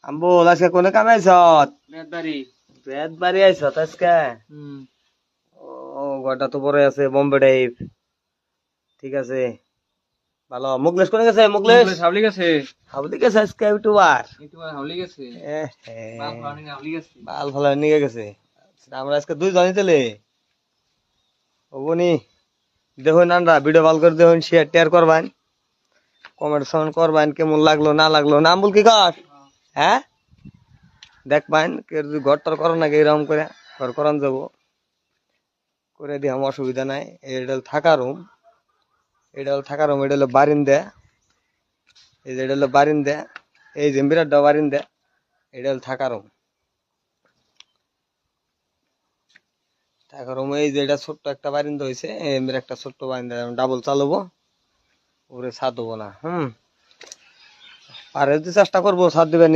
আম্বু আজকে কোনে কামে আইছ? বেত বাড়ি আইছ আজকে? ও ঘরটা তো বড় আছে বোম্বে টাইপ। ঠিক আছে ভালো। মুকলেশ কোনে গেছে? মুকলেশ হাবলি গেছে হাবলি গেছে আজকে ইউটিউবার। হাবলি গেছে বাল ভালো নিয়ে গেছে। আমরা আজকে দুই জনই তেলে ওবনি দেখুন আন্ডা ভিডিও কল করে দেখুন শেয়ার টেয়ার করবেন কমেন্ট সমেন্ট করবেন কেমন লাগলো না লাগলো নাম বল কি কর হ্যাঁ দেখবেন ঘরটার করো নাকি এরকম করে ঘর করান যাবো করে দিয়ে আমার অসুবিধা নাই। এটা হলো থাকা রুম, এটা হলো থাকা রুম, এটা হলো বারিন্দা, এই যে এটা হলো বারিন্দা, এই যে বিরাট বারিন্দা, এটা হলো থাকা রুম। থাকা রুম এই যে এটা ছোট্ট একটা বারিন্দা হয়েছে, এর একটা ছোট্ট বারিন্দা ডাবল চালাবো ওরে ছাদ দেবো না। আর যদি চেষ্টা করবো ছাদ দিবেন